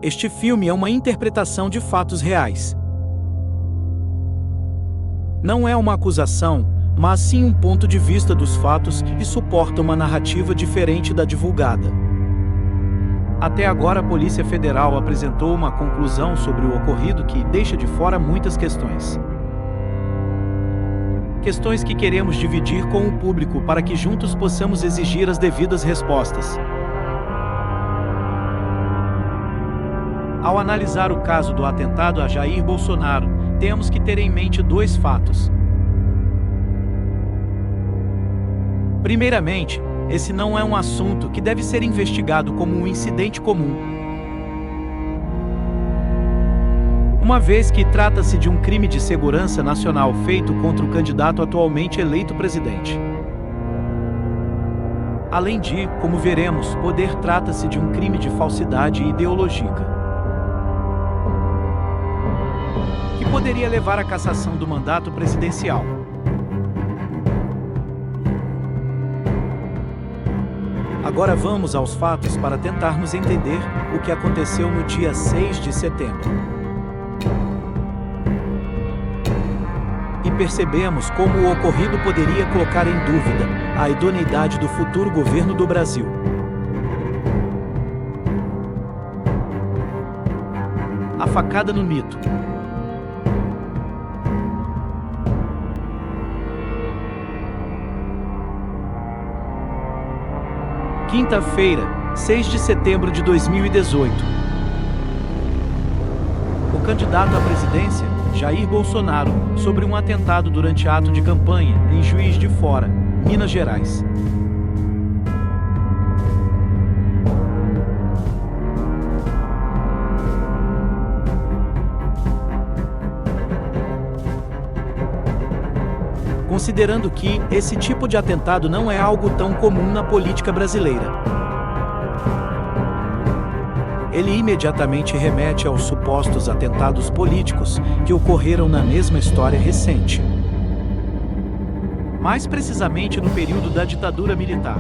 Este filme é uma interpretação de fatos reais. Não é uma acusação, mas sim um ponto de vista dos fatos e suporta uma narrativa diferente da divulgada. Até agora, a Polícia Federal apresentou uma conclusão sobre o ocorrido que deixa de fora muitas questões. Questões que queremos dividir com o público para que juntos possamos exigir as devidas respostas. Ao analisar o caso do atentado a Jair Bolsonaro, temos que ter em mente dois fatos. Primeiramente, esse não é um assunto que deve ser investigado como um incidente comum. Uma vez que trata-se de um crime de segurança nacional feito contra o candidato atualmente eleito presidente. Além de, como veremos, poder trata-se de um crime de falsidade ideológica, que poderia levar à cassação do mandato presidencial. Agora vamos aos fatos para tentarmos entender o que aconteceu no dia 6 de setembro. E percebemos como o ocorrido poderia colocar em dúvida a idoneidade do futuro governo do Brasil. A facada no mito. Quinta-feira, 6 de setembro de 2018. O candidato à presidência, Jair Bolsonaro, sobre um atentado durante ato de campanha em Juiz de Fora, Minas Gerais. Considerando que esse tipo de atentado não é algo tão comum na política brasileira. Ele imediatamente remete aos supostos atentados políticos que ocorreram na mesma história recente. Mais precisamente no período da ditadura militar.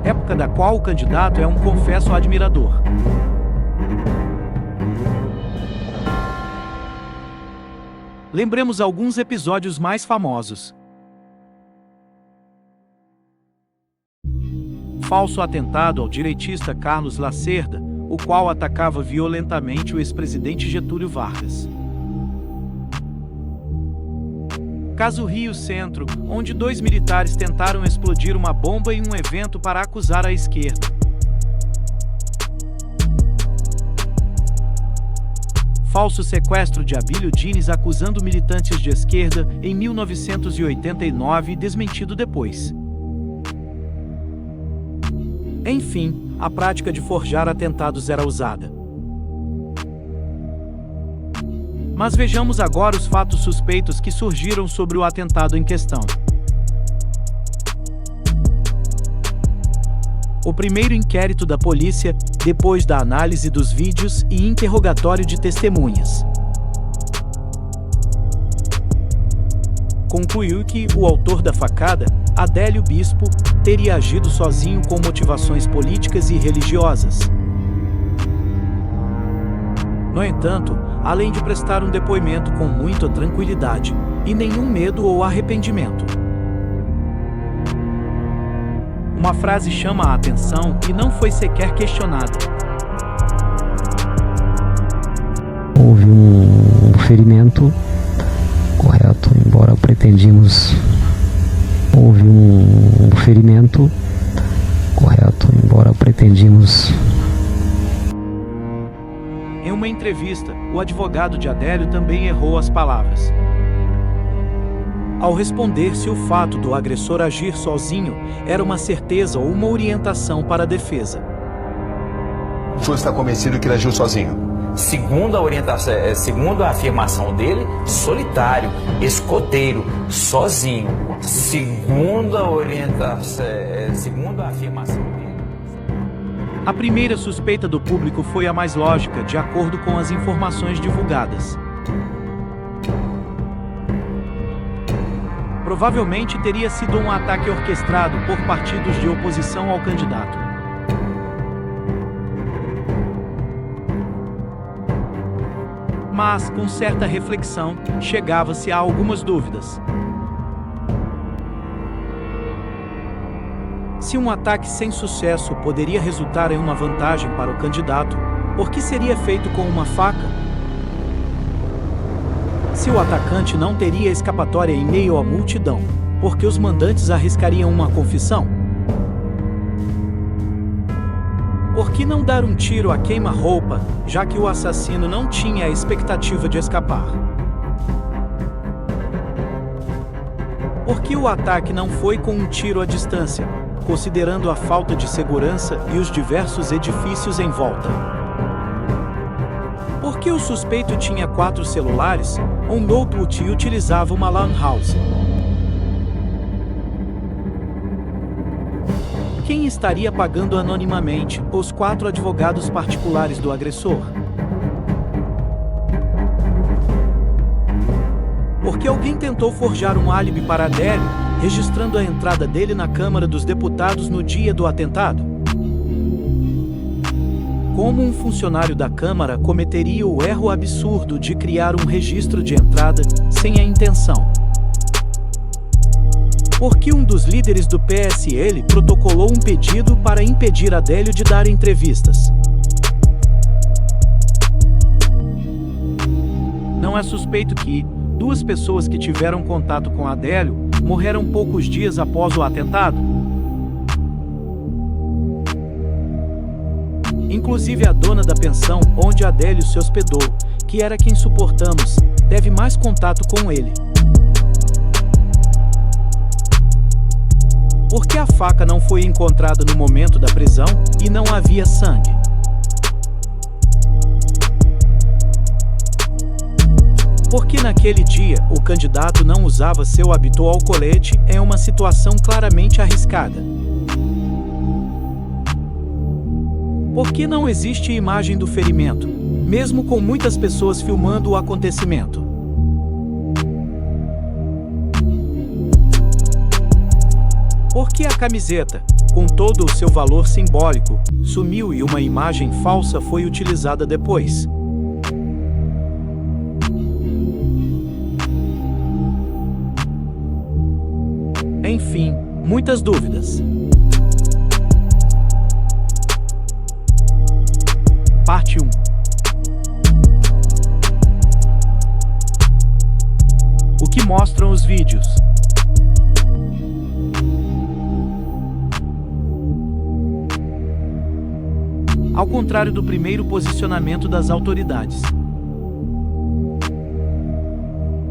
Época da qual o candidato é um confesso admirador. Lembremos alguns episódios mais famosos. Falso atentado ao direitista Carlos Lacerda, o qual atacava violentamente o ex-presidente Getúlio Vargas. Caso Rio Centro, onde 2 militares tentaram explodir uma bomba em um evento para acusar a esquerda. Falso sequestro de Abílio Diniz acusando militantes de esquerda em 1989 e desmentido depois. Enfim, a prática de forjar atentados era usada. Mas vejamos agora os fatos suspeitos que surgiram sobre o atentado em questão. O primeiro inquérito da polícia, depois da análise dos vídeos e interrogatório de testemunhas, concluiu que o autor da facada, Adélio Bispo, teria agido sozinho com motivações políticas e religiosas. No entanto, além de prestar um depoimento com muita tranquilidade e nenhum medo ou arrependimento, uma frase chama a atenção e não foi sequer questionada. Houve um ferimento, correto, embora pretendíamos. Houve um ferimento, correto, embora pretendíamos. Em uma entrevista, o advogado de Adélio também errou as palavras. Ao responder se o fato do agressor agir sozinho era uma certeza ou uma orientação para a defesa. O senhor está convencido que ele agiu sozinho? Segundo a orientação, segundo a afirmação dele, solitário, escoteiro, sozinho. Segundo a orientação, segundo a afirmação dele. A primeira suspeita do público foi a mais lógica, de acordo com as informações divulgadas. Provavelmente teria sido um ataque orquestrado por partidos de oposição ao candidato. Mas, com certa reflexão, chegava-se a algumas dúvidas. Se um ataque sem sucesso poderia resultar em uma vantagem para o candidato, por que seria feito com uma faca? Se o atacante não teria escapatória em meio à multidão, por que os mandantes arriscariam uma confissão? Por que não dar um tiro a queima-roupa, já que o assassino não tinha a expectativa de escapar? Por que o ataque não foi com um tiro à distância, considerando a falta de segurança e os diversos edifícios em volta? Por que o suspeito tinha 4 celulares, um notebook e utilizava uma lan house? Quem estaria pagando anonimamente os 4 advogados particulares do agressor? Porque alguém tentou forjar um álibi para Adélio, registrando a entrada dele na Câmara dos Deputados no dia do atentado? Como um funcionário da Câmara cometeria o erro absurdo de criar um registro de entrada sem a intenção? Por que um dos líderes do PSL protocolou um pedido para impedir Adélio de dar entrevistas? Não é suspeito que 2 pessoas que tiveram contato com Adélio morreram poucos dias após o atentado? Inclusive a dona da pensão onde Adélio se hospedou, que era quem suportamos, teve mais contato com ele. Por que a faca não foi encontrada no momento da prisão e não havia sangue? Por que naquele dia o candidato não usava seu habitual colete em uma situação claramente arriscada? Por que não existe imagem do ferimento, mesmo com muitas pessoas filmando o acontecimento? Por que a camiseta, com todo o seu valor simbólico, sumiu e uma imagem falsa foi utilizada depois? Enfim, muitas dúvidas. Parte 1. O que mostram os vídeos? Ao contrário do primeiro posicionamento das autoridades,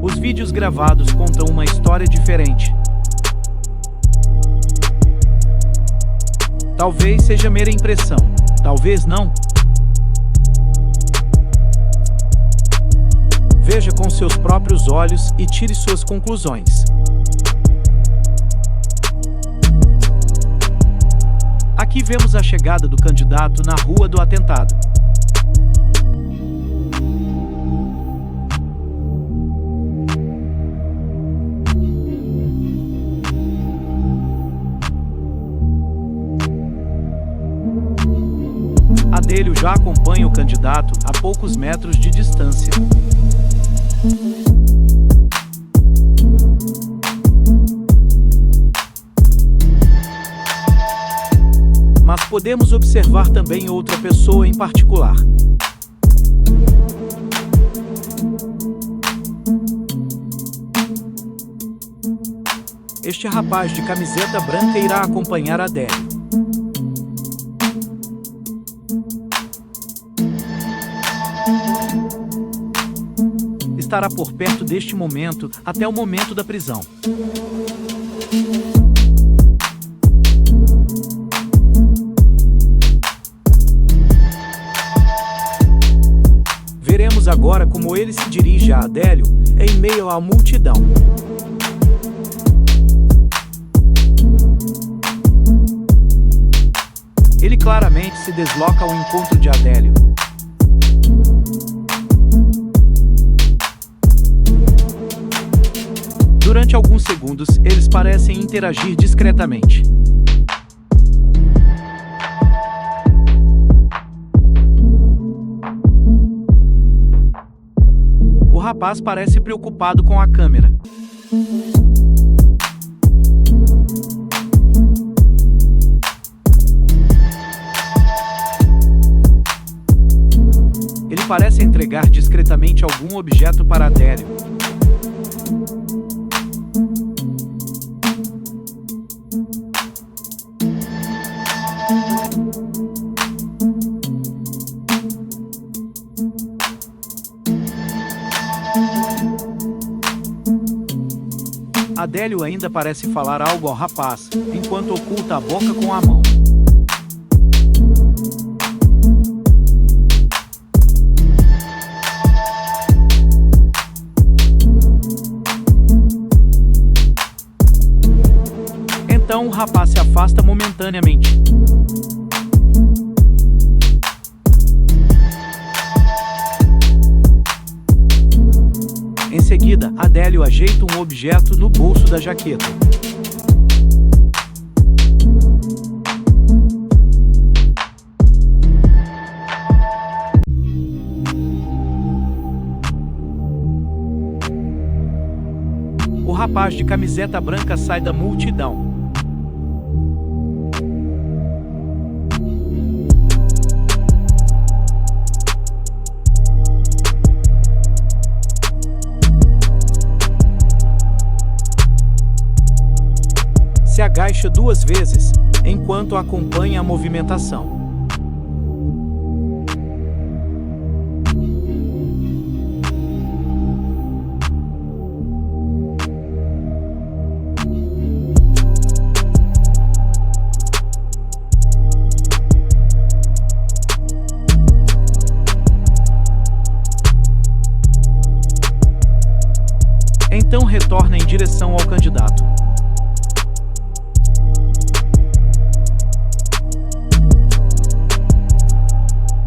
os vídeos gravados contam uma história diferente. Talvez seja mera impressão, talvez não. Veja com seus próprios olhos e tire suas conclusões. Aqui vemos a chegada do candidato na rua do atentado. Adélio já acompanha o candidato a poucos metros de distância. Mas podemos observar também outra pessoa em particular. Este rapaz de camiseta branca irá acompanhar Adélio. Estará por perto deste momento até o momento da prisão. Veremos agora como ele se dirige a Adélio em meio à multidão. Ele claramente se desloca ao encontro de Adélio. Durante alguns segundos, eles parecem interagir discretamente. rapaz parece preocupado com a câmera. Ele parece entregar discretamente algum objeto para Adélio. Adélio ainda parece falar algo ao rapaz, enquanto oculta a boca com a mão. Então o rapaz se afasta momentaneamente. Em seguida, Adélio ajeita um objeto no bolso da jaqueta. O rapaz de camiseta branca sai da multidão. Se agacha 2 vezes, enquanto acompanha a movimentação. Então retorna em direção ao candidato.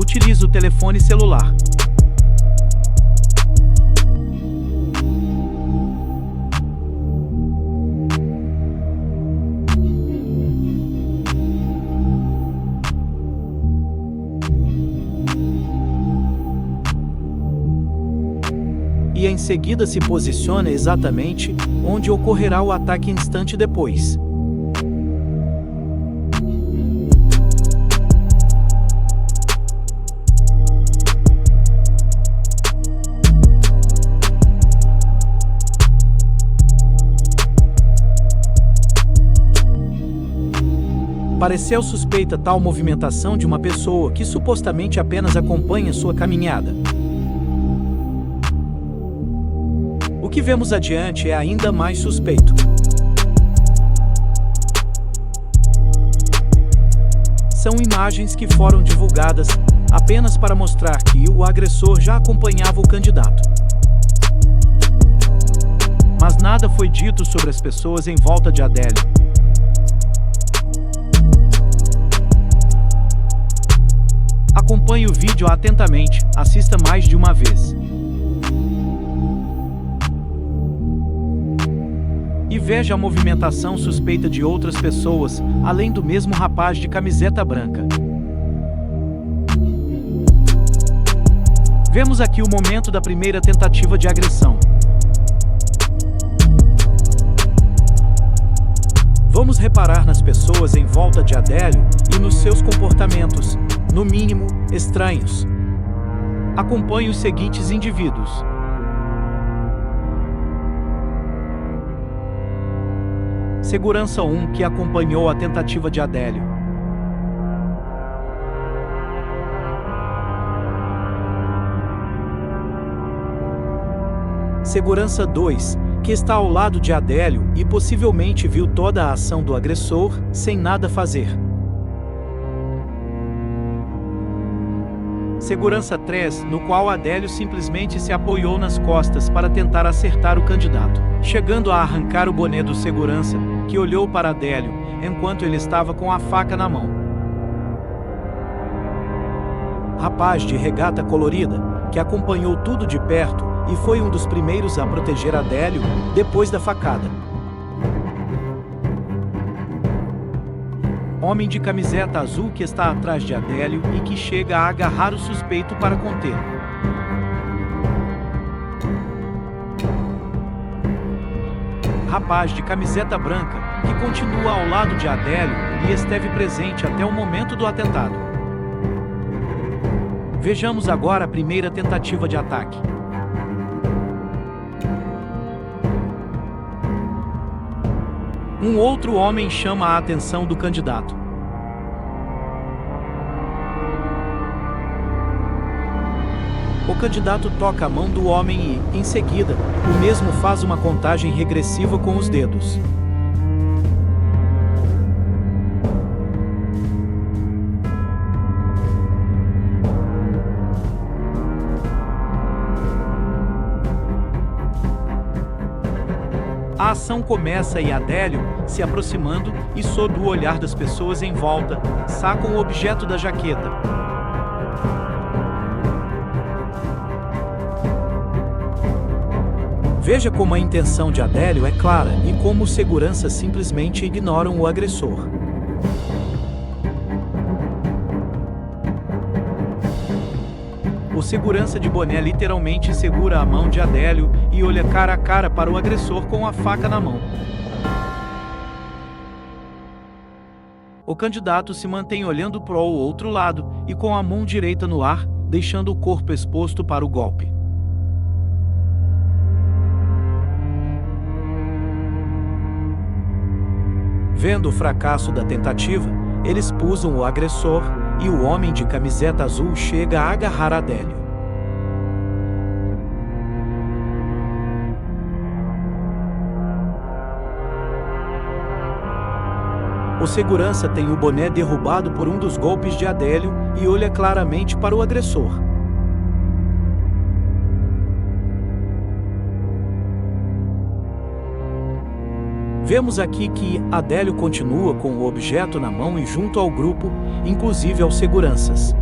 Utiliza o telefone celular. E em seguida se posiciona exatamente onde ocorrerá o ataque instante depois. Pareceu suspeita tal movimentação de uma pessoa que supostamente apenas acompanha sua caminhada. O que vemos adiante é ainda mais suspeito. São imagens que foram divulgadas apenas para mostrar que o agressor já acompanhava o candidato. Mas nada foi dito sobre as pessoas em volta de Adélio. Acompanhe o vídeo atentamente, assista mais de uma vez. E veja a movimentação suspeita de outras pessoas, além do mesmo rapaz de camiseta branca. Vemos aqui o momento da primeira tentativa de agressão. Vamos reparar nas pessoas em volta de Adélio e nos seus comportamentos, no mínimo, estranhos. Acompanhe os seguintes indivíduos. Segurança 1, que acompanhou a tentativa de Adélio. Segurança 2, que está ao lado de Adélio e possivelmente viu toda a ação do agressor, sem nada fazer. Segurança 3, no qual Adélio simplesmente se apoiou nas costas para tentar acertar o candidato, chegando a arrancar o boné do segurança, que olhou para Adélio, enquanto ele estava com a faca na mão. Rapaz de regata colorida, que acompanhou tudo de perto e foi um dos primeiros a proteger Adélio depois da facada. Homem de camiseta azul que está atrás de Adélio e que chega a agarrar o suspeito para contê-lo. rapaz de camiseta branca, que continua ao lado de Adélio e esteve presente até o momento do atentado. Vejamos agora a primeira tentativa de ataque. Um outro homem chama a atenção do candidato. O candidato toca a mão do homem e, em seguida, o mesmo faz uma contagem regressiva com os dedos. A ação começa e Adélio, se aproximando e sob o olhar das pessoas em volta, saca o objeto da jaqueta. Veja como a intenção de Adélio é clara e como os seguranças simplesmente ignoram o agressor. O segurança de boné literalmente segura a mão de Adélio e olha cara a cara para o agressor com a faca na mão. O candidato se mantém olhando para o outro lado e com a mão direita no ar, deixando o corpo exposto para o golpe. Vendo o fracasso da tentativa, eles pusam o agressor e o homem de camiseta azul chega a agarrar Adélio. O segurança tem o boné derrubado por um dos golpes de Adélio e olha claramente para o agressor. Vemos aqui que Adélio continua com o objeto na mão e junto ao grupo, inclusive aos seguranças.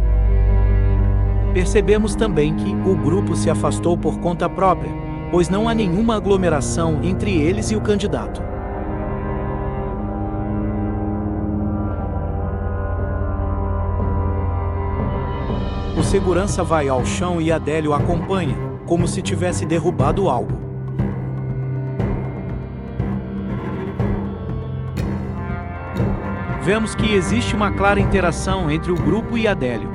Percebemos também que o grupo se afastou por conta própria, pois não há nenhuma aglomeração entre eles e o candidato. O segurança vai ao chão e Adélio acompanha, como se tivesse derrubado algo. Vemos que existe uma clara interação entre o grupo e Adélio.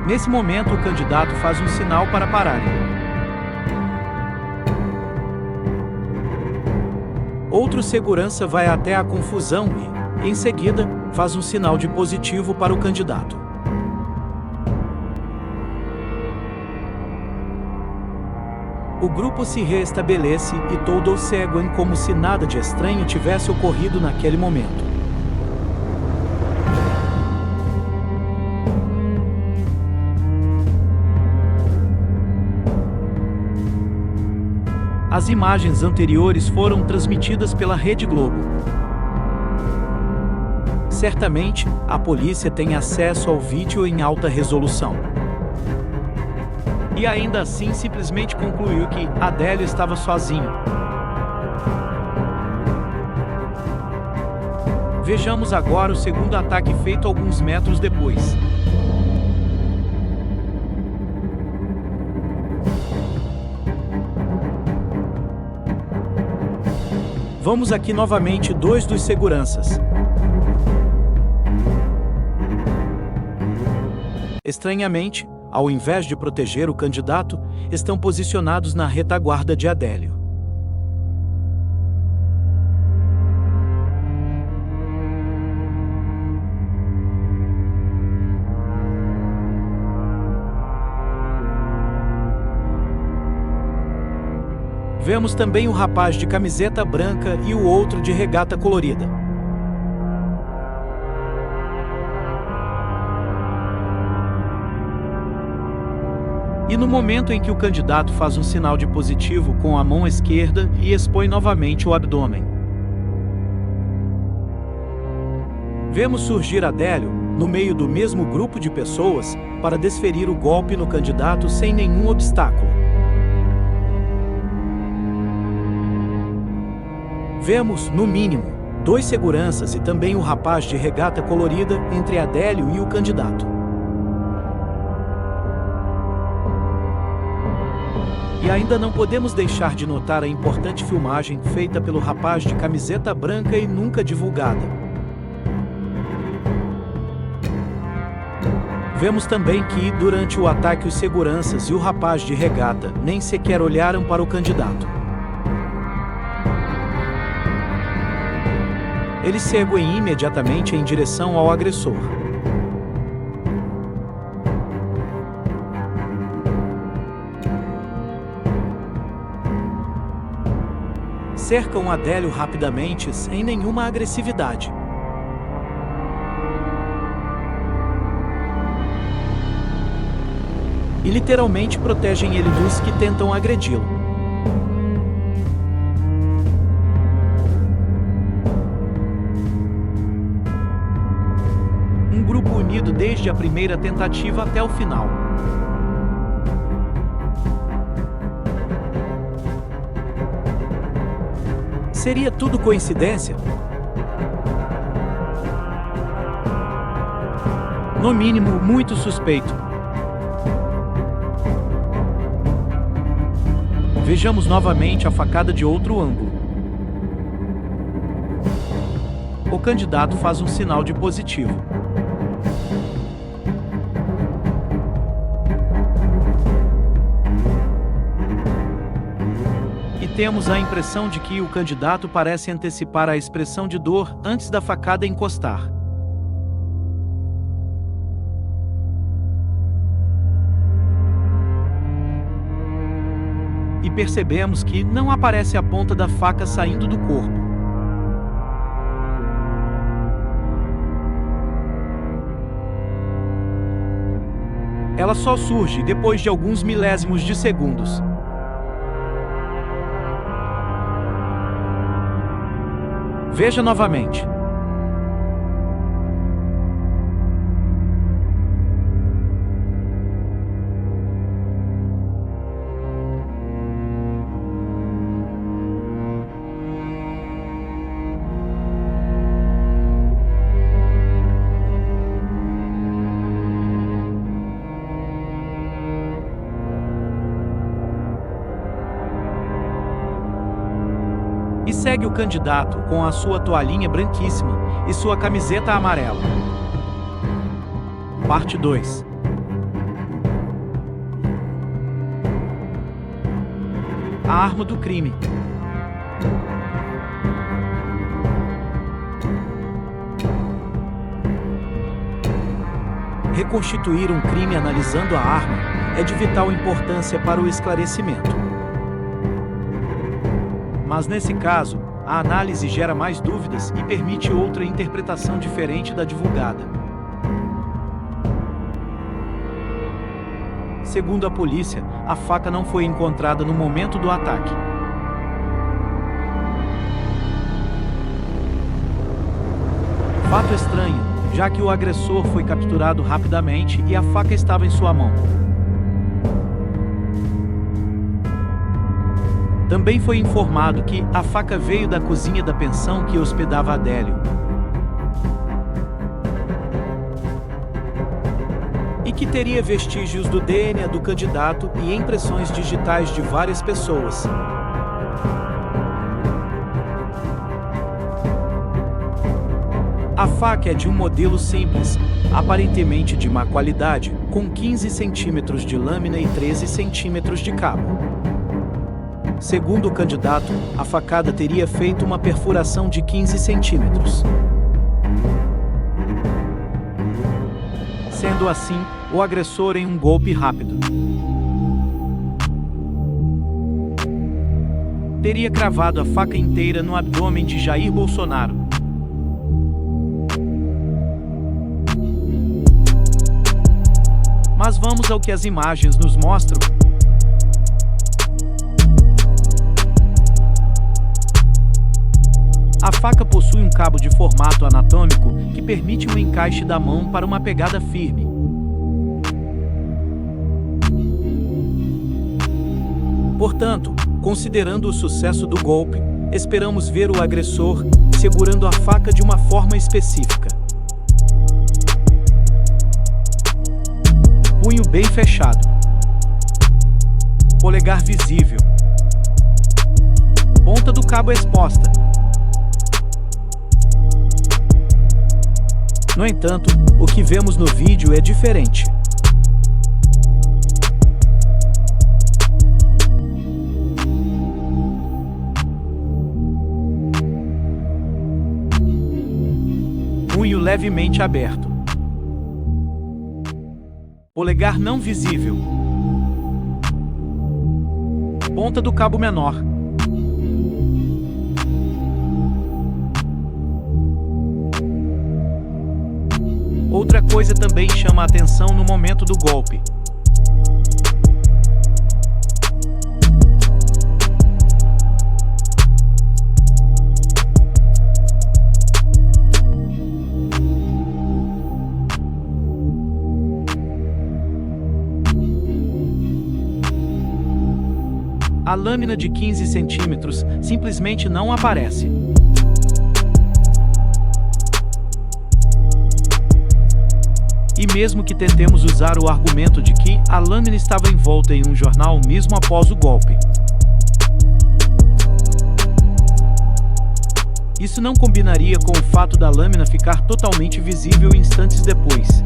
Nesse momento, o candidato faz um sinal para pararem. Outro segurança vai até a confusão e, em seguida, faz um sinal de positivo para o candidato. O grupo se reestabelece e todos seguem como se nada de estranho tivesse ocorrido naquele momento. As imagens anteriores foram transmitidas pela Rede Globo. Certamente, a polícia tem acesso ao vídeo em alta resolução. E ainda assim simplesmente concluiu que Adélio estava sozinho. Vejamos agora o segundo ataque feito alguns metros depois. Vamos aqui novamente dois dos seguranças. Estranhamente, ao invés de proteger o candidato, estão posicionados na retaguarda de Adélio. Vemos também o rapaz de camiseta branca e o outro de regata colorida. E no momento em que o candidato faz um sinal de positivo com a mão esquerda e expõe novamente o abdômen. Vemos surgir Adélio, no meio do mesmo grupo de pessoas, para desferir o golpe no candidato sem nenhum obstáculo. Vemos, no mínimo, dois seguranças e também o rapaz de regata colorida entre Adélio e o candidato. E ainda não podemos deixar de notar a importante filmagem feita pelo rapaz de camiseta branca e nunca divulgada. Vemos também que, durante o ataque, os seguranças e o rapaz de regata nem sequer olharam para o candidato. Eles seguem imediatamente em direção ao agressor. Cercam Adélio rapidamente, sem nenhuma agressividade. E literalmente protegem ele dos que tentam agredi-lo. Um grupo unido desde a primeira tentativa até o final. Seria tudo coincidência? No mínimo, muito suspeito. Vejamos novamente a facada de outro ângulo. O candidato faz um sinal de positivo. E temos a impressão de que o candidato parece antecipar a expressão de dor antes da facada encostar. E percebemos que não aparece a ponta da faca saindo do corpo. Ela só surge depois de alguns milésimos de segundos. Veja novamente. E segue o candidato com a sua toalhinha branquíssima e sua camiseta amarela. Parte 2. A arma do crime. Reconstituir um crime analisando a arma é de vital importância para o esclarecimento. Mas nesse caso, a análise gera mais dúvidas e permite outra interpretação diferente da divulgada. Segundo a polícia, a faca não foi encontrada no momento do ataque. Fato estranho, já que o agressor foi capturado rapidamente e a faca estava em sua mão. Também foi informado que a faca veio da cozinha da pensão que hospedava Adélio. E que teria vestígios do DNA do candidato e impressões digitais de várias pessoas. A faca é de um modelo simples, aparentemente de má qualidade, com 15 centímetros de lâmina e 13 centímetros de cabo. Segundo o candidato, a facada teria feito uma perfuração de 15 centímetros. Sendo assim, o agressor em um golpe rápido teria cravado a faca inteira no abdômen de Jair Bolsonaro. Mas vamos ao que as imagens nos mostram. A faca possui um cabo de formato anatômico que permite um encaixe da mão para uma pegada firme. Portanto, considerando o sucesso do golpe, esperamos ver o agressor segurando a faca de uma forma específica. Punho bem fechado. Polegar visível. Ponta do cabo exposta. No entanto, o que vemos no vídeo é diferente. Punho levemente aberto. Polegar não visível. Ponta do cabo menor. Outra coisa também chama a atenção no momento do golpe. A lâmina de 15 centímetros simplesmente não aparece. E mesmo que tentemos usar o argumento de que a lâmina estava envolta em um jornal mesmo após o golpe, isso não combinaria com o fato da lâmina ficar totalmente visível instantes depois.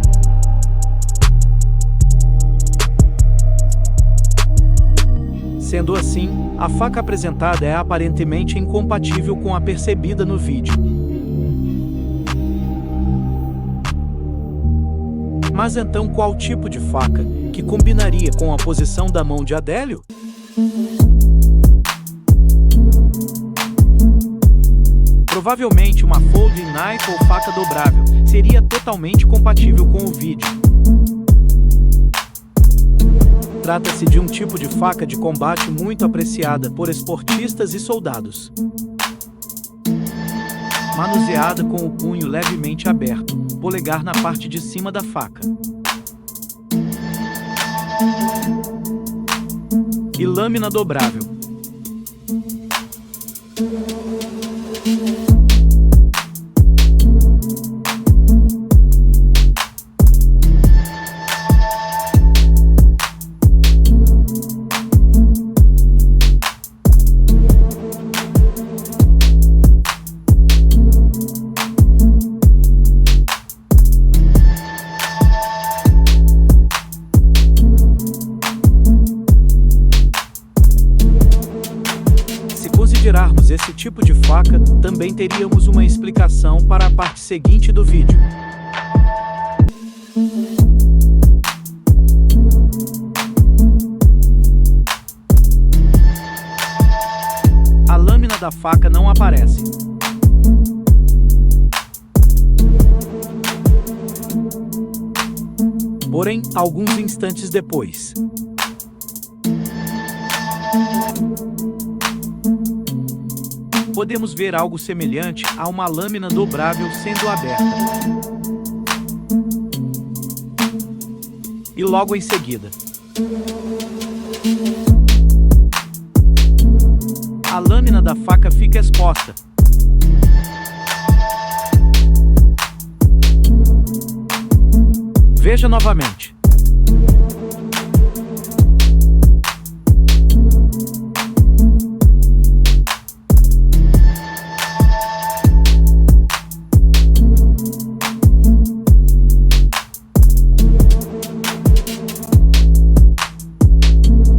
Sendo assim, a faca apresentada é aparentemente incompatível com a percebida no vídeo. Mas então qual tipo de faca que combinaria com a posição da mão de Adélio? Provavelmente uma folding knife ou faca dobrável seria totalmente compatível com o vídeo. Trata-se de um tipo de faca de combate muito apreciada por esportistas e soldados. Manuseada com o punho levemente aberto, polegar na parte de cima da faca. E lâmina dobrável. Considerarmos esse tipo de faca, também teríamos uma explicação para a parte seguinte do vídeo. A lâmina da faca não aparece. Porém, alguns instantes depois, podemos ver algo semelhante a uma lâmina dobrável sendo aberta. E logo em seguida, a lâmina da faca fica exposta. Veja novamente.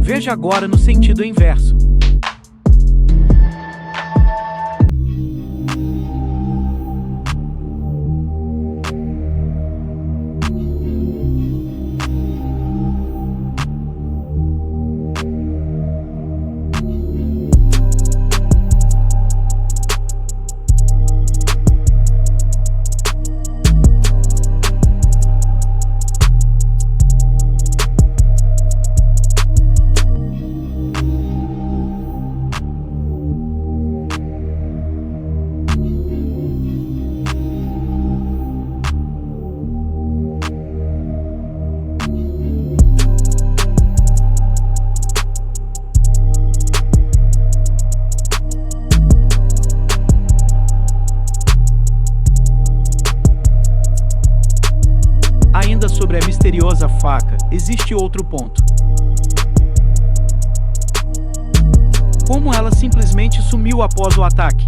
Veja agora no sentido inverso. Ainda sobre a misteriosa faca, existe outro ponto. Como ela simplesmente sumiu após o ataque?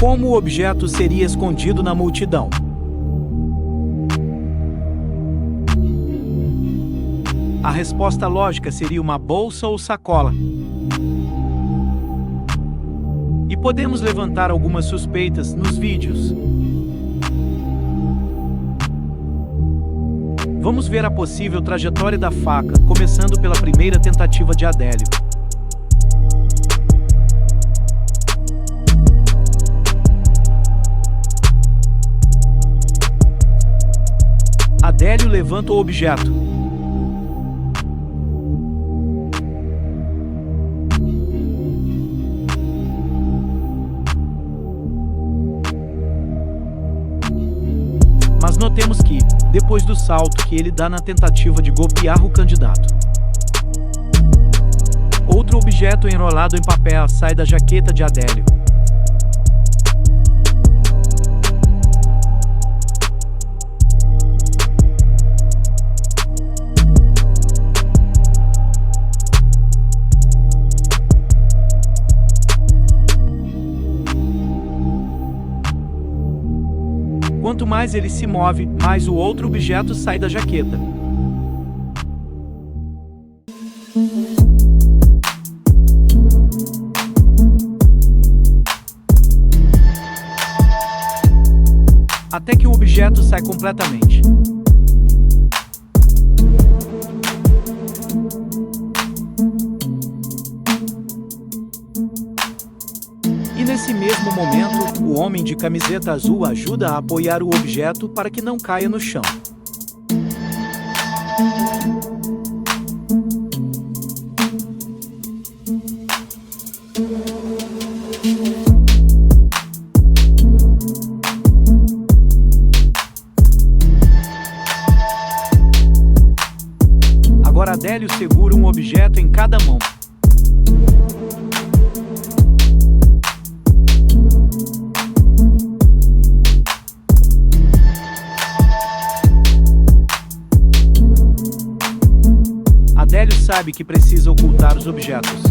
Como o objeto seria escondido na multidão? A resposta lógica seria uma bolsa ou sacola. E podemos levantar algumas suspeitas nos vídeos. Vamos ver a possível trajetória da faca, começando pela primeira tentativa de Adélio. Adélio levanta o objeto. Mas notemos que, depois do salto que ele dá na tentativa de golpear o candidato, outro objeto enrolado em papel sai da jaqueta de Adélio. Quanto mais ele se move, mais o outro objeto sai da jaqueta. Até que o objeto sai completamente. E nesse mesmo momento, o homem de camiseta azul ajuda a apoiar o objeto para que não caia no chão. Agora Adélio segura um objeto em cada mão. Adélio sabe que precisa ocultar os objetos.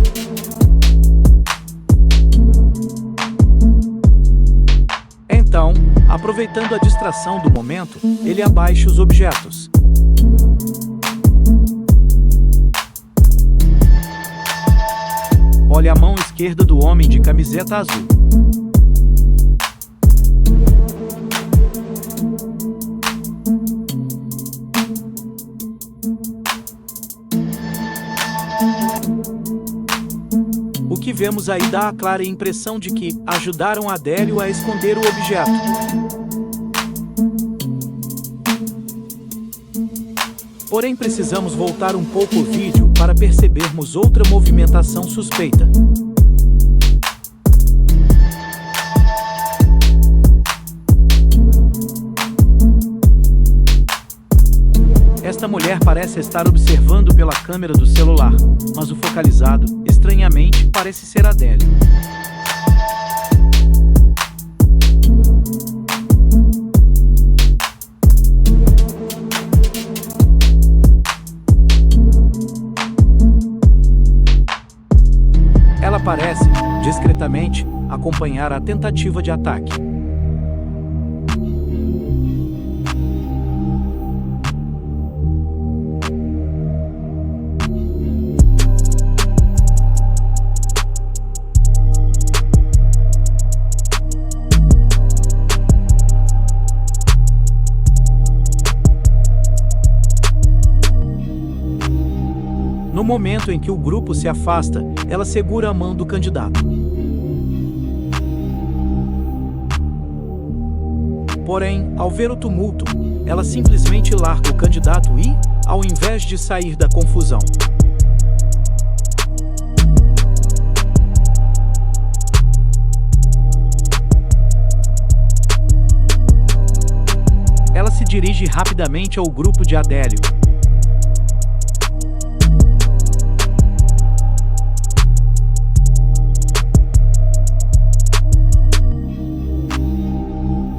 Então, aproveitando a distração do momento, ele abaixa os objetos. Olha a mão esquerda do homem de camiseta azul. O que vemos aí dá a clara impressão de que ajudaram Adélio a esconder o objeto. Porém, precisamos voltar um pouco o vídeo para percebermos outra movimentação suspeita. Esta mulher parece estar observando pela câmera do celular, mas o focalizado, estranhamente, parece ser Adélio. Ela parece, discretamente, acompanhar a tentativa de ataque. No momento em que o grupo se afasta, ela segura a mão do candidato. Porém, ao ver o tumulto, ela simplesmente larga o candidato e, ao invés de sair da confusão, ela se dirige rapidamente ao grupo de Adélio.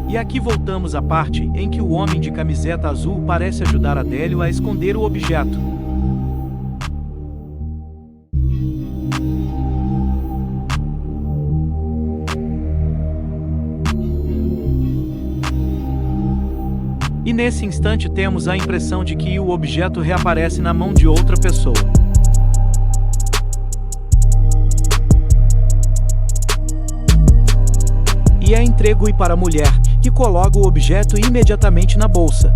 E aqui voltamos à parte em que o homem de camiseta azul parece ajudar Adélio a esconder o objeto. E nesse instante temos a impressão de que o objeto reaparece na mão de outra pessoa. E é entregue para a mulher, que coloca o objeto imediatamente na bolsa.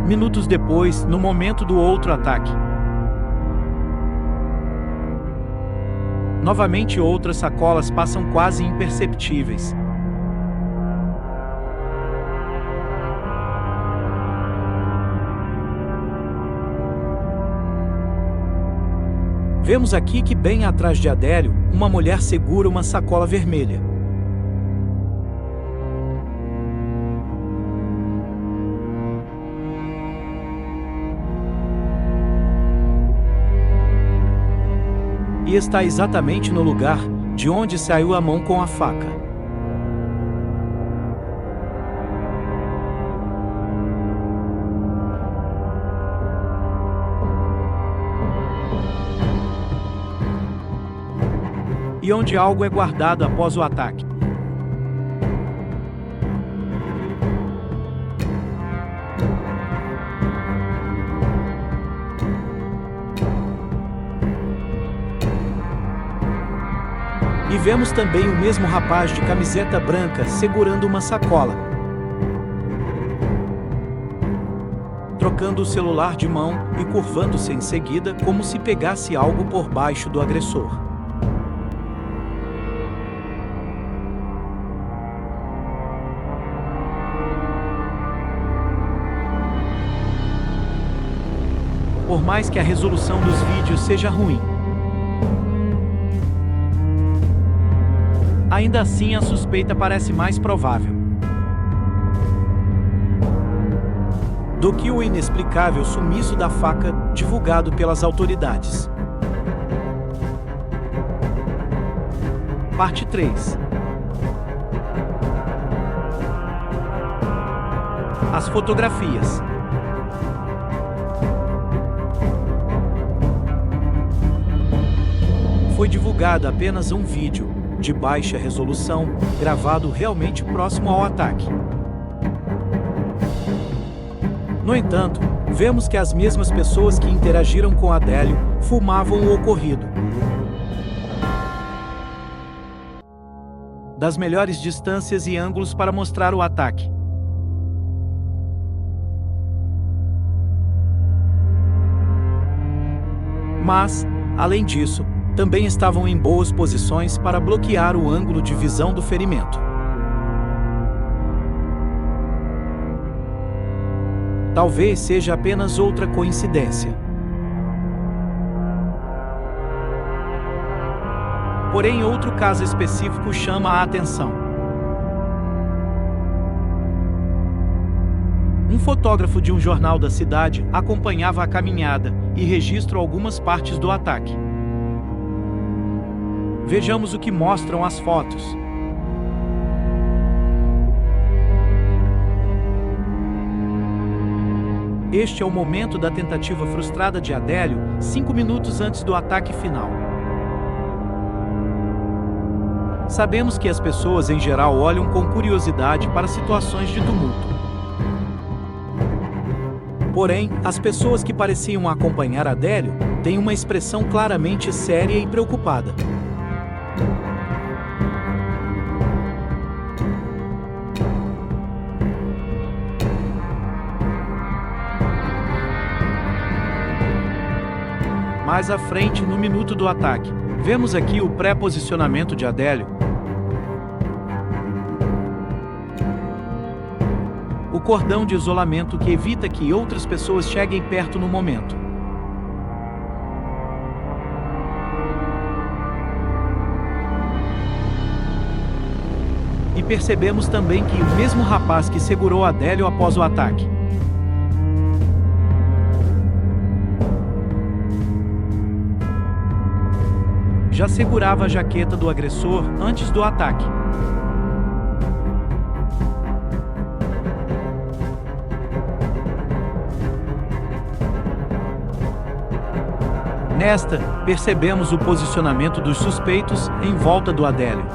Minutos depois, no momento do outro ataque. Novamente outras sacolas passam quase imperceptíveis. Vemos aqui que bem atrás de Adélio, uma mulher segura uma sacola vermelha. E está exatamente no lugar de onde saiu a mão com a faca. E onde algo é guardado após o ataque. E vemos também o mesmo rapaz de camiseta branca segurando uma sacola, trocando o celular de mão e curvando-se em seguida como se pegasse algo por baixo do agressor. Por mais que a resolução dos vídeos seja ruim, ainda assim a suspeita parece mais provável do que o inexplicável sumiço da faca divulgado pelas autoridades. Parte 3. As fotografias. Foi divulgado apenas um vídeo de baixa resolução, gravado realmente próximo ao ataque. No entanto, vemos que as mesmas pessoas que interagiram com Adélio filmavam o ocorrido das melhores distâncias e ângulos para mostrar o ataque. Mas, além disso, também estavam em boas posições para bloquear o ângulo de visão do ferimento. Talvez seja apenas outra coincidência. Porém, outro caso específico chama a atenção. Um fotógrafo de um jornal da cidade acompanhava a caminhada e registrou algumas partes do ataque. Vejamos o que mostram as fotos. Este é o momento da tentativa frustrada de Adélio, 5 minutos antes do ataque final. Sabemos que as pessoas em geral olham com curiosidade para situações de tumulto. Porém, as pessoas que pareciam acompanhar Adélio têm uma expressão claramente séria e preocupada. mais à frente no minuto do ataque. Vemos aqui o pré-posicionamento de Adélio. O cordão de isolamento que evita que outras pessoas cheguem perto no momento. E percebemos também que o mesmo rapaz que segurou Adélio após o ataque. Já segurava a jaqueta do agressor antes do ataque. Nesta, percebemos o posicionamento dos suspeitos em volta do Adélio.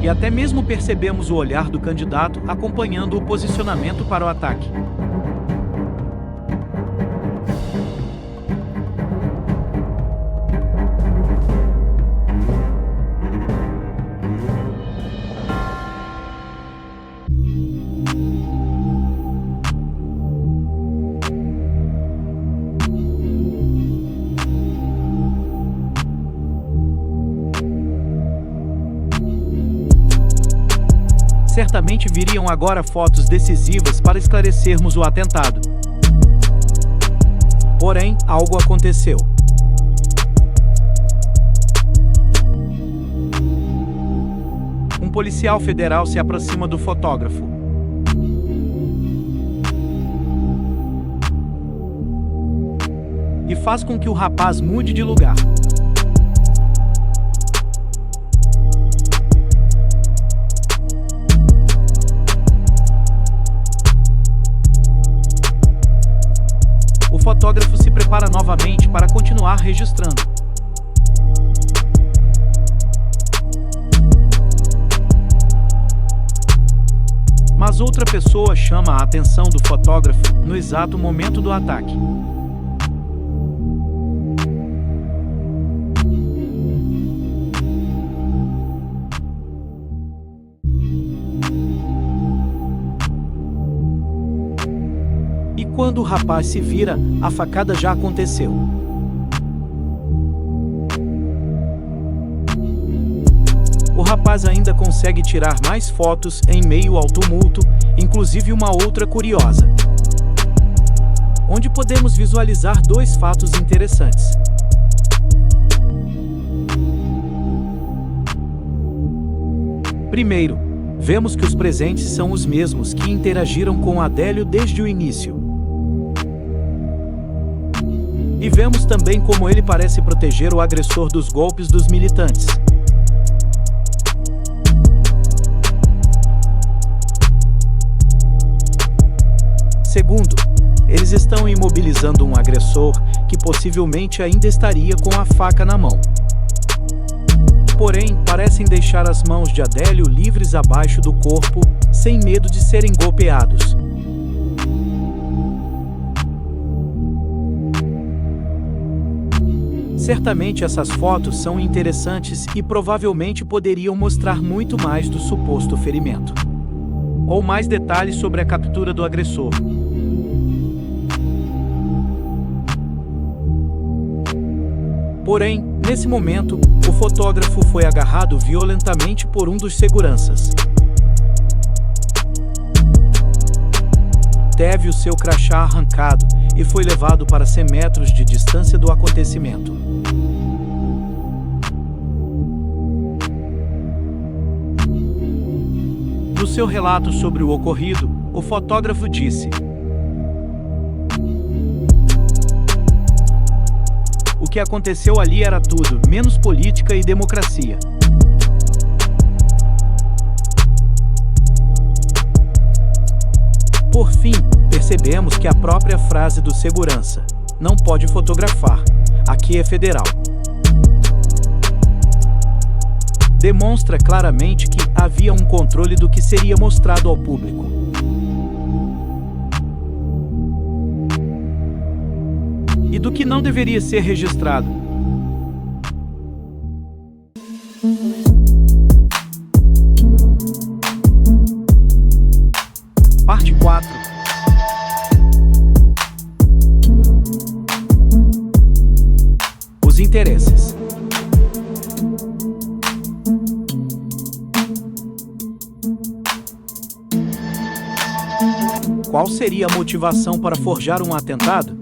E até mesmo percebemos o olhar do candidato acompanhando o posicionamento para o ataque. Certamente viriam agora fotos decisivas para esclarecermos o atentado. Porém, algo aconteceu. Um policial federal se aproxima do fotógrafo. E faz com que o rapaz mude de lugar. O fotógrafo se prepara novamente para continuar registrando. Mas outra pessoa chama a atenção do fotógrafo no exato momento do ataque. E quando o rapaz se vira, a facada já aconteceu. O rapaz ainda consegue tirar mais fotos em meio ao tumulto, inclusive uma outra curiosa, onde podemos visualizar dois fatos interessantes. Primeiro, vemos que os presentes são os mesmos que interagiram com Adélio desde o início. E vemos também como ele parece proteger o agressor dos golpes dos militantes. Segundo, eles estão imobilizando um agressor que possivelmente ainda estaria com a faca na mão. Porém, parecem deixar as mãos de Adélio livres abaixo do corpo, sem medo de serem golpeados. Certamente essas fotos são interessantes e provavelmente poderiam mostrar muito mais do suposto ferimento, ou mais detalhes sobre a captura do agressor. Porém, nesse momento, o fotógrafo foi agarrado violentamente por um dos seguranças. Teve o seu crachá arrancado e foi levado para 100 metros de distância do acontecimento. No seu relato sobre o ocorrido, o fotógrafo disse: "O que aconteceu ali era tudo, menos política e democracia." Por fim, percebemos que a própria frase do segurança, "Não pode fotografar, aqui é federal", demonstra claramente que havia um controle do que seria mostrado ao público. E do que não deveria ser registrado. Parte 4. interesses. Qual seria a motivação para forjar um atentado?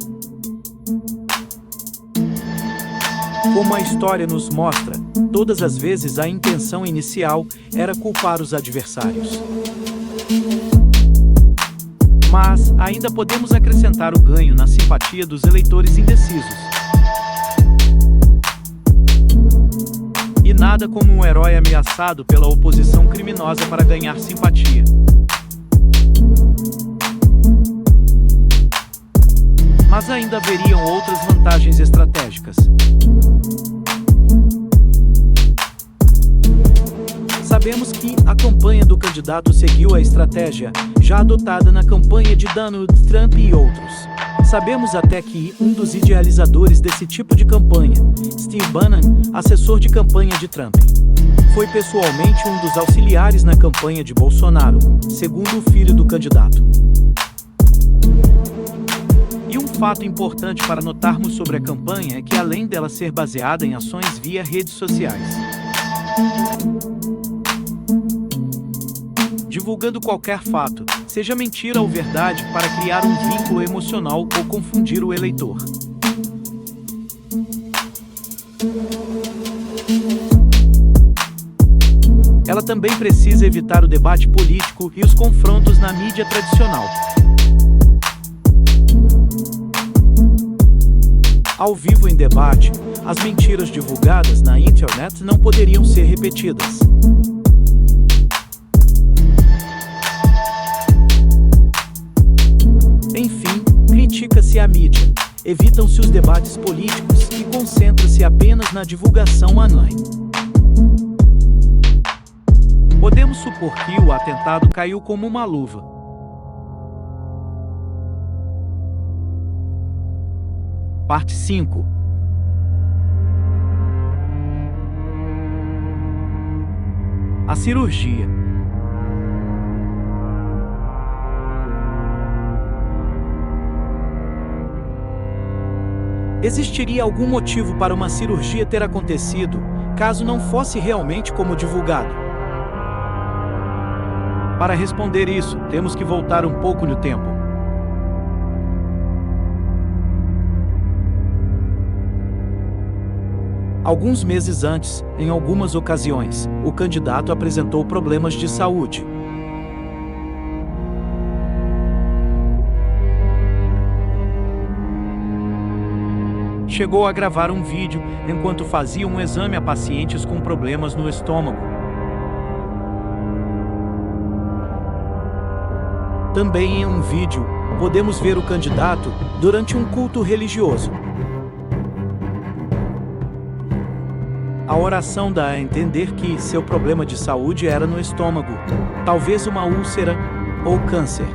Como a história nos mostra, todas as vezes a intenção inicial era culpar os adversários. Mas ainda podemos acrescentar o ganho na simpatia dos eleitores indecisos. E nada como um herói ameaçado pela oposição criminosa para ganhar simpatia. Mas ainda haveriam outras vantagens estratégicas. Sabemos que a campanha do candidato seguiu a estratégia já adotada na campanha de Donald Trump e outros. Sabemos até que um dos idealizadores desse tipo de campanha, Steve Bannon, assessor de campanha de Trump, foi pessoalmente um dos auxiliares na campanha de Bolsonaro, segundo o filho do candidato. E um fato importante para notarmos sobre a campanha é que, além dela ser baseada em ações via redes sociais, divulgando qualquer fato, seja mentira ou verdade, para criar um vínculo emocional ou confundir o eleitor. Ela também precisa evitar o debate político e os confrontos na mídia tradicional. Ao vivo em debate, as mentiras divulgadas na internet não poderiam ser repetidas. Enfim, critica-se a mídia, evitam-se os debates políticos e concentra-se apenas na divulgação online. Podemos supor que o atentado caiu como uma luva. Parte 5. A cirurgia. Existiria algum motivo para uma cirurgia ter acontecido, caso não fosse realmente como divulgado? Para responder isso, temos que voltar um pouco no tempo. Alguns meses antes, em algumas ocasiões, o candidato apresentou problemas de saúde. Chegou a gravar um vídeo enquanto fazia um exame a pacientes com problemas no estômago. Também em um vídeo, podemos ver o candidato durante um culto religioso. A oração dá a entender que seu problema de saúde era no estômago, talvez uma úlcera ou câncer.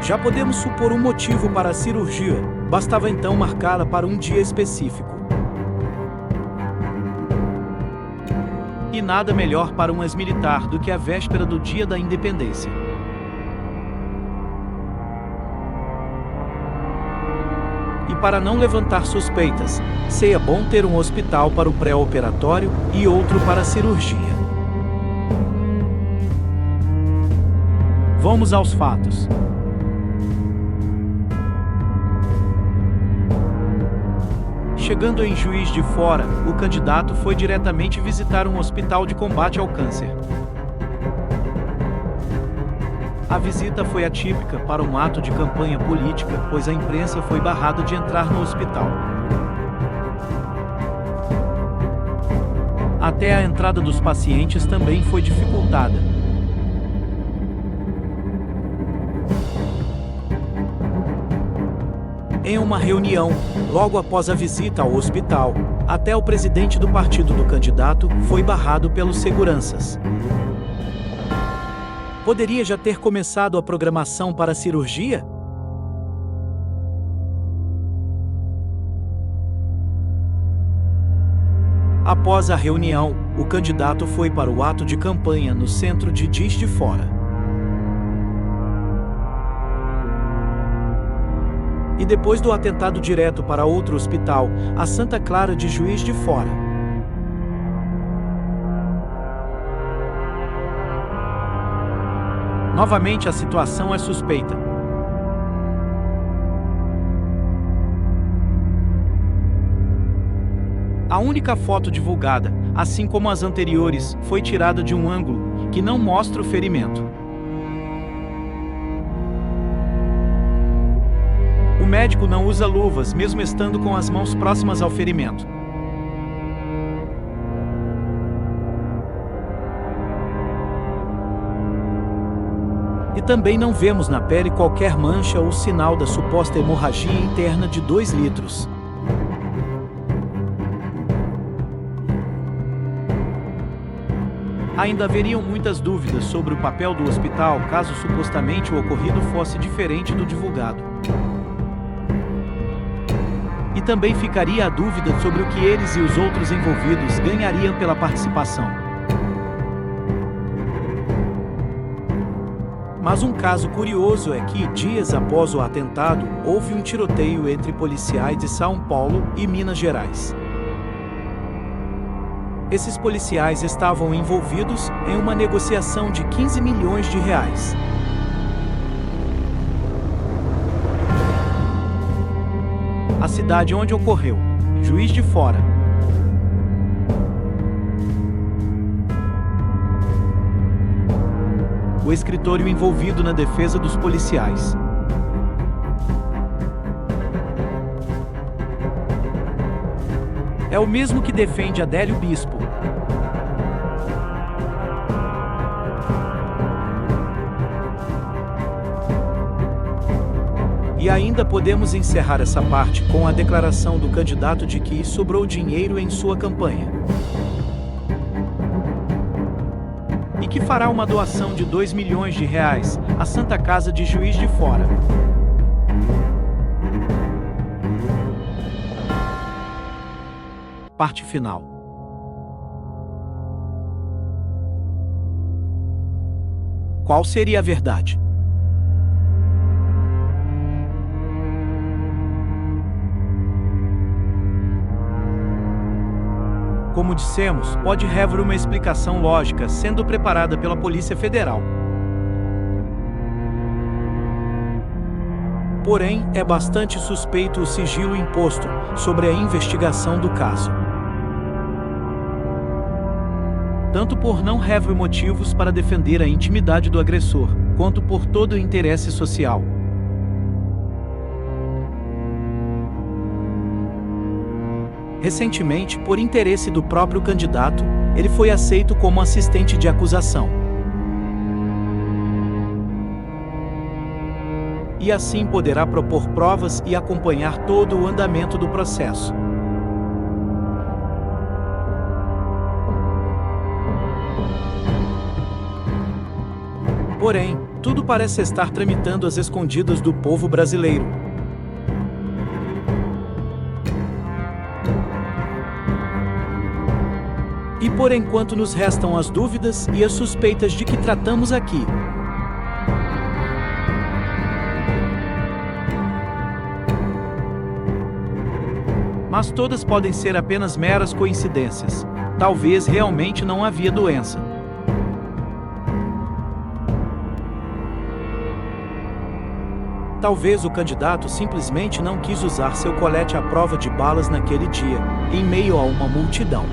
Já podemos supor um motivo para a cirurgia, bastava então marcá-la para um dia específico. E nada melhor para um ex-militar do que a véspera do Dia da Independência. E para não levantar suspeitas, seria bom ter um hospital para o pré-operatório e outro para a cirurgia. Vamos aos fatos. Chegando em Juiz de Fora, o candidato foi diretamente visitar um hospital de combate ao câncer. A visita foi atípica para um ato de campanha política, pois a imprensa foi barrada de entrar no hospital. Até a entrada dos pacientes também foi dificultada. Em uma reunião, logo após a visita ao hospital, até o presidente do partido do candidato foi barrado pelos seguranças. Poderia já ter começado a programação para a cirurgia? Após a reunião, o candidato foi para o ato de campanha no centro de Juiz de Fora. e depois do atentado direto para outro hospital, a Santa Clara de Juiz de Fora. Novamente a situação é suspeita. A única foto divulgada, assim como as anteriores, foi tirada de um ângulo que não mostra o ferimento. O médico não usa luvas, mesmo estando com as mãos próximas ao ferimento. E também não vemos na pele qualquer mancha ou sinal da suposta hemorragia interna de 2 litros. Ainda haveriam muitas dúvidas sobre o papel do hospital caso supostamente o ocorrido fosse diferente do divulgado. E também ficaria a dúvida sobre o que eles e os outros envolvidos ganhariam pela participação. Mas um caso curioso é que, dias após o atentado, houve um tiroteio entre policiais de São Paulo e Minas Gerais. Esses policiais estavam envolvidos em uma negociação de 15 milhões de reais. A cidade onde ocorreu, Juiz de Fora. O escritório envolvido na defesa dos policiais. É o mesmo que defende Adélio Bispo. E ainda podemos encerrar essa parte com a declaração do candidato de que sobrou dinheiro em sua campanha. E que fará uma doação de 2 milhões de reais à Santa Casa de Juiz de Fora. Parte final. Qual seria a verdade? Como dissemos, pode haver uma explicação lógica sendo preparada pela Polícia Federal. Porém, é bastante suspeito o sigilo imposto sobre a investigação do caso. Tanto por não haver motivos para defender a intimidade do agressor, quanto por todo o interesse social. Recentemente, por interesse do próprio candidato, ele foi aceito como assistente de acusação. E assim poderá propor provas e acompanhar todo o andamento do processo. Porém, tudo parece estar tramitando às escondidas do povo brasileiro. E por enquanto nos restam as dúvidas e as suspeitas de que tratamos aqui. Mas todas podem ser apenas meras coincidências. Talvez realmente não havia doença. Talvez o candidato simplesmente não quis usar seu colete à prova de balas naquele dia, em meio a uma multidão.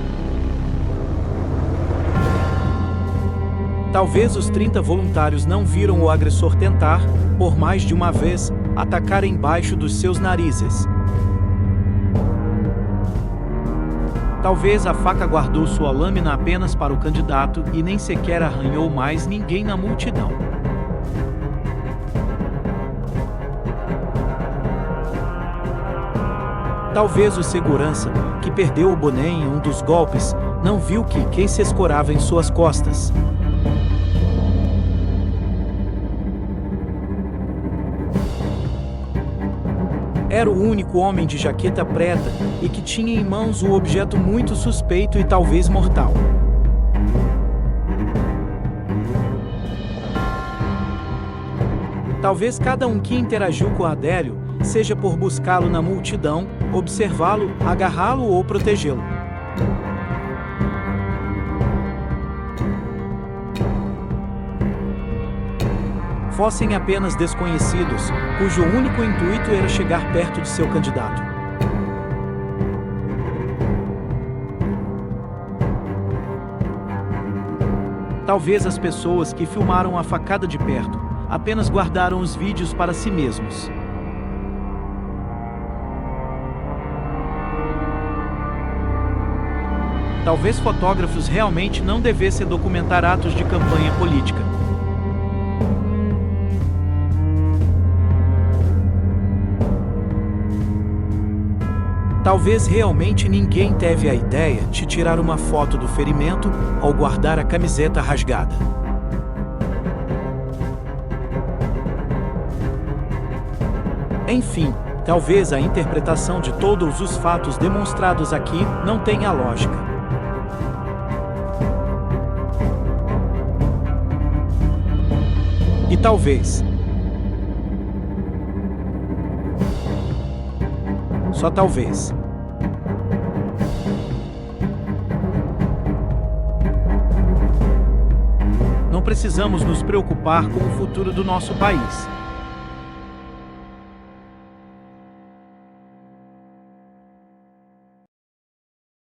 Talvez os 30 voluntários não viram o agressor tentar, por mais de uma vez, atacar embaixo dos seus narizes. Talvez a faca guardou sua lâmina apenas para o candidato e nem sequer arranhou mais ninguém na multidão. Talvez o segurança, que perdeu o boné em um dos golpes, não viu que quem se escorava em suas costas. Era o único homem de jaqueta preta e que tinha em mãos um objeto muito suspeito e talvez mortal. Talvez cada um que interagiu com Adélio seja por buscá-lo na multidão, observá-lo, agarrá-lo ou protegê-lo. Fossem apenas desconhecidos, cujo único intuito era chegar perto de seu candidato. Talvez as pessoas que filmaram a facada de perto apenas guardaram os vídeos para si mesmos. Talvez fotógrafos realmente não devessem documentar atos de campanha política. Talvez realmente ninguém teve a ideia de tirar uma foto do ferimento ao guardar a camiseta rasgada. Enfim, talvez a interpretação de todos os fatos demonstrados aqui não tenha lógica. E talvez, só talvez, não precisamos nos preocupar com o futuro do nosso país.